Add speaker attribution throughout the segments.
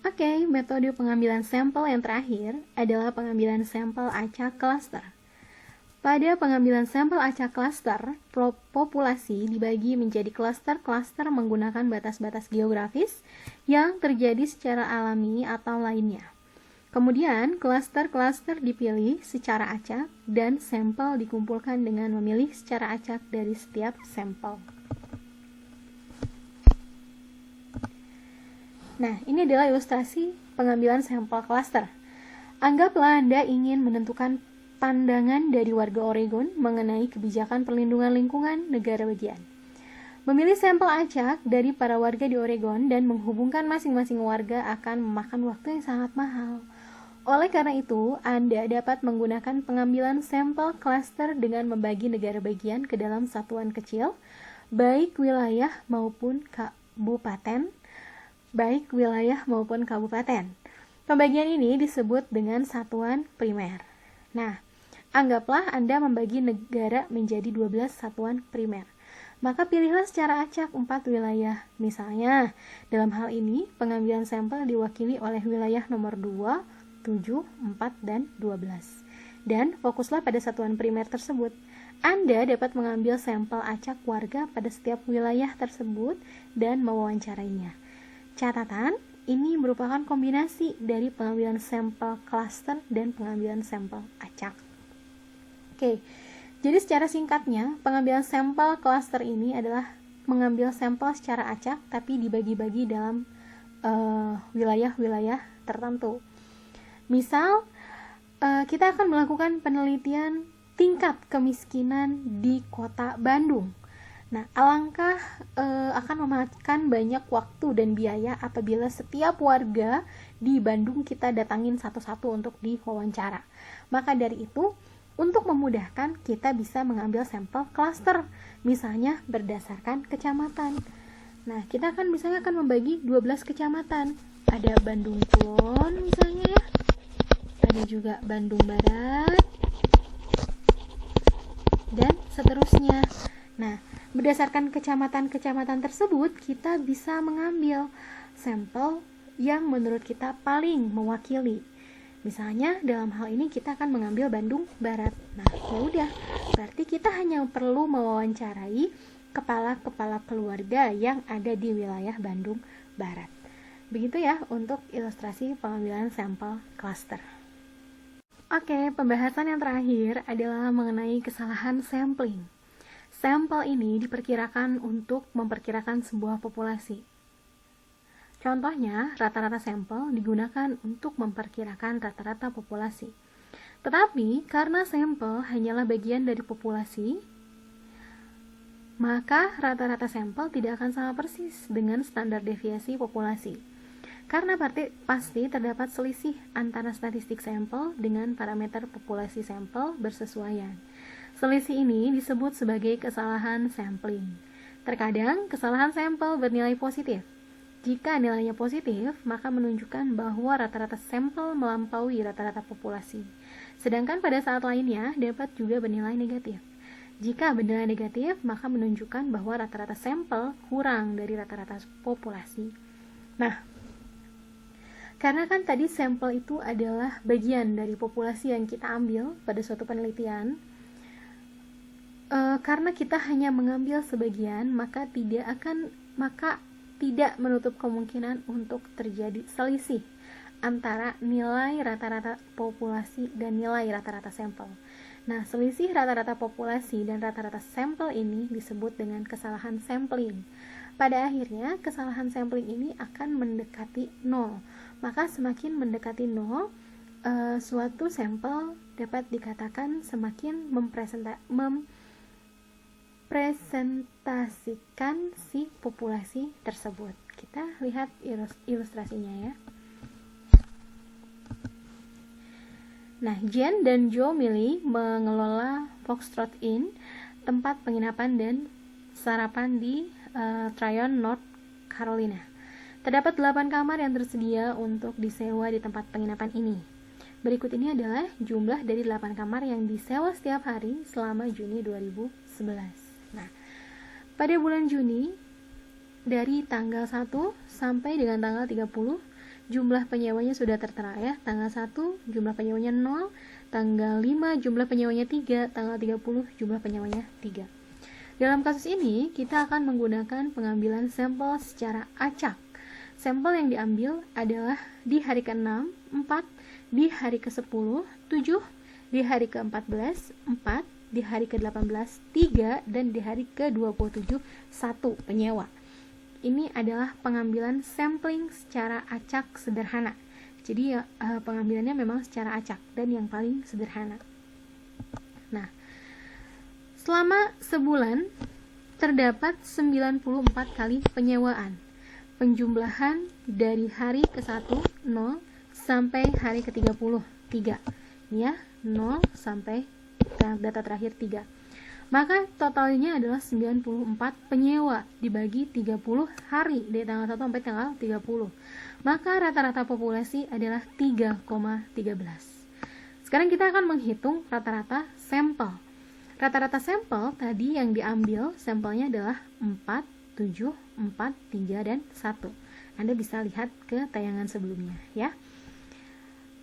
Speaker 1: Oke, metode pengambilan sampel yang terakhir adalah pengambilan sampel acak klaster. Pada pengambilan sampel acak klaster, populasi dibagi menjadi klaster-klaster menggunakan batas-batas geografis yang terjadi secara alami atau lainnya. Kemudian, klaster-klaster dipilih secara acak dan sampel dikumpulkan dengan memilih secara acak dari setiap sampel. Nah, ini adalah ilustrasi pengambilan sampel klaster. Anggaplah Anda ingin menentukan pandangan dari warga Oregon mengenai kebijakan perlindungan lingkungan negara bagian. Memilih sampel acak dari para warga di Oregon dan menghubungkan masing-masing warga akan memakan waktu yang sangat mahal. Oleh karena itu, Anda dapat menggunakan pengambilan sampel klaster dengan membagi negara bagian ke dalam satuan kecil, baik wilayah maupun kabupaten. Pembagian ini disebut dengan satuan primer. Nah, anggaplah Anda membagi negara menjadi 12 satuan primer. Maka pilihlah secara acak 4 wilayah. Misalnya, dalam hal ini, pengambilan sampel diwakili oleh wilayah nomor 2, 7, 4, dan 12. Dan fokuslah pada satuan primer tersebut. Anda dapat mengambil sampel acak warga pada setiap wilayah tersebut dan mewawancarainya. Catatan, ini merupakan kombinasi dari pengambilan sampel klaster dan pengambilan sampel acak. Oke, jadi secara singkatnya, pengambilan sampel klaster ini adalah mengambil sampel secara acak tapi dibagi-bagi dalam wilayah-wilayah tertentu. Misal, kita akan melakukan penelitian tingkat kemiskinan di kota Bandung. Nah, alangkah akan memakan banyak waktu dan biaya apabila setiap warga di Bandung kita datangin satu-satu untuk diwawancara. Maka dari itu, untuk memudahkan, kita bisa mengambil sampel klaster, misalnya berdasarkan kecamatan. Nah, kita misalnya akan membagi 12 kecamatan. Ada Bandung Kulon misalnya ya. Ada juga Bandung Barat. Dan seterusnya. Nah, berdasarkan kecamatan-kecamatan tersebut, kita bisa mengambil sampel yang menurut kita paling mewakili. Misalnya, dalam hal ini kita akan mengambil Bandung Barat. Nah, ya udah, berarti kita hanya perlu mewawancarai kepala-kepala keluarga yang ada di wilayah Bandung Barat. Begitu ya untuk ilustrasi pengambilan sampel klaster. Oke, pembahasan yang terakhir adalah mengenai kesalahan sampling. Sampel ini diperkirakan untuk memperkirakan sebuah populasi. Contohnya, rata-rata sampel digunakan untuk memperkirakan rata-rata populasi. Tetapi, karena sampel hanyalah bagian dari populasi, maka rata-rata sampel tidak akan sama persis dengan standar deviasi populasi. Karena pasti terdapat selisih antara statistik sampel dengan parameter populasi sampel bersesuaian. Selisih ini disebut sebagai kesalahan sampling. Terkadang, kesalahan sampel bernilai positif. Jika nilainya positif, maka menunjukkan bahwa rata-rata sampel melampaui rata-rata populasi. Sedangkan pada saat lainnya, dapat juga bernilai negatif. Jika bernilai negatif, maka menunjukkan bahwa rata-rata sampel kurang dari rata-rata populasi. Nah, karena kan tadi sampel itu adalah bagian dari populasi yang kita ambil pada suatu penelitian, karena kita hanya mengambil sebagian, maka tidak menutup kemungkinan untuk terjadi selisih antara nilai rata-rata populasi dan nilai rata-rata sampel. Nah, selisih rata-rata populasi dan rata-rata sampel ini disebut dengan kesalahan sampling. Pada akhirnya, kesalahan sampling ini akan mendekati 0. Maka semakin mendekati 0, suatu sampel dapat dikatakan semakin mempresentasikan si populasi tersebut. Kita lihat ilustrasinya ya. Nah, Jen dan Joe Milley mengelola Foxtrot Inn, tempat penginapan dan sarapan di Tryon, North Carolina. Terdapat 8 kamar yang tersedia untuk disewa di tempat penginapan ini. Berikut ini adalah jumlah dari 8 kamar yang disewa setiap hari selama Juni 2011. Nah, pada bulan Juni, dari tanggal 1 sampai dengan tanggal 30, jumlah penyewanya sudah tertera ya. Tanggal 1 jumlah penyewanya 0, tanggal 5 jumlah penyewanya 3, tanggal 30 jumlah penyewanya 3. Dalam kasus ini, kita akan menggunakan pengambilan sampel secara acak. Sampel yang diambil adalah di hari ke-6, 4, di hari ke-10, 7, di hari ke-14, 4, di hari ke-18, 3, dan di hari ke-27, 1 penyewa. Ini adalah pengambilan sampling secara acak sederhana. Jadi pengambilannya memang secara acak dan yang paling sederhana. Nah, selama sebulan terdapat 94 kali penyewaan. Penjumlahan dari hari ke-1 0 sampai hari ke-30 3. Ya, 0 sampai data terakhir 3. Maka totalnya adalah 94 penyewa dibagi 30 hari dari tanggal 1 sampai tanggal 30. Maka rata-rata populasi adalah 3,13. Sekarang kita akan menghitung rata-rata sampel. Rata-rata sampel tadi yang diambil sampelnya adalah 4, 7, 4, 3, dan 1. Anda bisa lihat ke tayangan sebelumnya ya.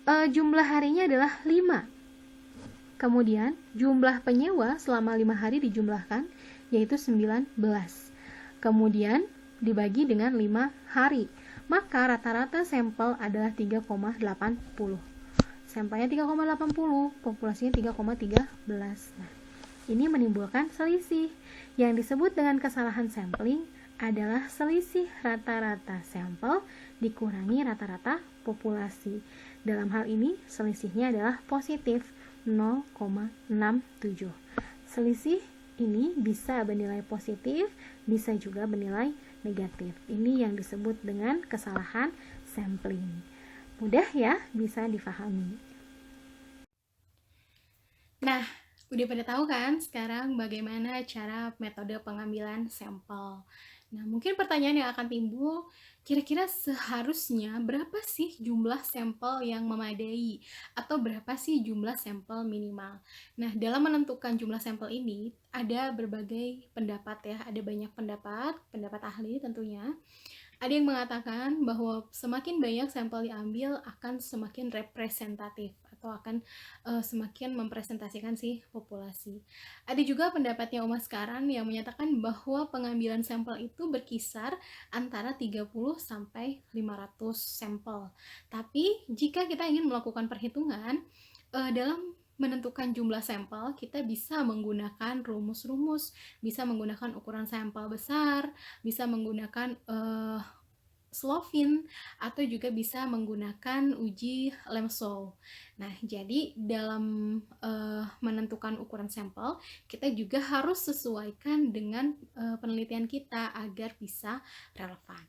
Speaker 1: Jumlah harinya adalah 5. Kemudian jumlah penyewa selama 5 hari dijumlahkan yaitu 19. Kemudian dibagi dengan 5 hari. Maka rata-rata sampel adalah 3,80. Sampelnya 3,80, populasinya 3,13. Nah, ini menimbulkan selisih. Yang disebut dengan kesalahan sampling adalah selisih rata-rata sampel dikurangi rata-rata populasi. Dalam hal ini selisihnya adalah positif 0,67. Selisih ini bisa bernilai positif, bisa juga bernilai negatif. Ini yang disebut dengan kesalahan sampling. Mudah ya, bisa difahami. Nah, udah pada tahu kan sekarang bagaimana cara metode pengambilan sampel. Nah, mungkin pertanyaan yang akan timbul, kira-kira seharusnya berapa sih jumlah sampel yang memadai? Atau berapa sih jumlah sampel minimal? Nah, dalam menentukan jumlah sampel ini, ada berbagai pendapat ya. Ada banyak pendapat ahli tentunya. Ada yang mengatakan bahwa semakin banyak sampel diambil akan semakin representatif atau akan semakin mempresentasikan si populasi. Ada juga pendapatnya Uma sekarang yang menyatakan bahwa pengambilan sampel itu berkisar antara 30 sampai 500 sampel. Tapi jika kita ingin melakukan perhitungan dalam menentukan jumlah sampel, kita bisa menggunakan rumus-rumus, bisa menggunakan ukuran sampel besar, bisa menggunakan Slovin, atau juga bisa menggunakan uji Lemsov. Nah, jadi dalam menentukan ukuran sampel, kita juga harus sesuaikan dengan penelitian kita agar bisa relevan.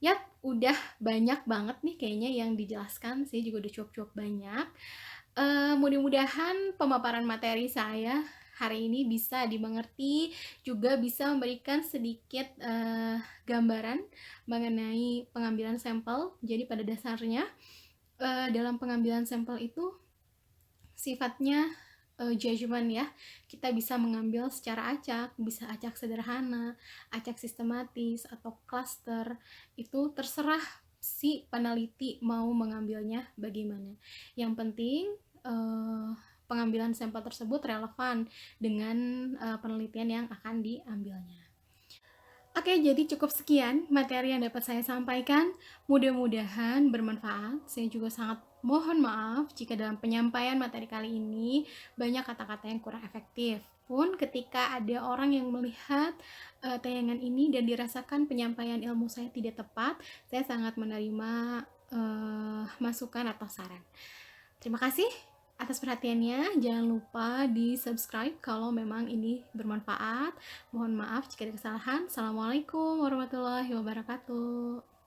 Speaker 1: Yap, udah banyak banget nih kayaknya yang dijelaskan, saya juga udah cukup banyak. Mudah-mudahan pemaparan materi saya hari ini bisa dimengerti, juga bisa memberikan sedikit gambaran mengenai pengambilan sampel. Jadi pada dasarnya dalam pengambilan sampel itu sifatnya judgment ya. Kita bisa mengambil secara acak, bisa acak sederhana, acak sistematis, atau cluster. Itu terserah si peneliti mau mengambilnya bagaimana. Yang penting pengambilan sampel tersebut relevan dengan penelitian yang akan diambilnya. Oke, jadi cukup sekian materi yang dapat saya sampaikan. Mudah-mudahan bermanfaat. Saya juga sangat mohon maaf jika dalam penyampaian materi kali ini banyak kata-kata yang kurang efektif. Pun ketika ada orang yang melihat tayangan ini dan dirasakan penyampaian ilmu saya tidak tepat, saya sangat menerima masukan atau saran. Terima kasih atas perhatiannya. Jangan lupa di subscribe kalau memang ini bermanfaat. Mohon maaf jika ada kesalahan. Assalamualaikum warahmatullahi wabarakatuh.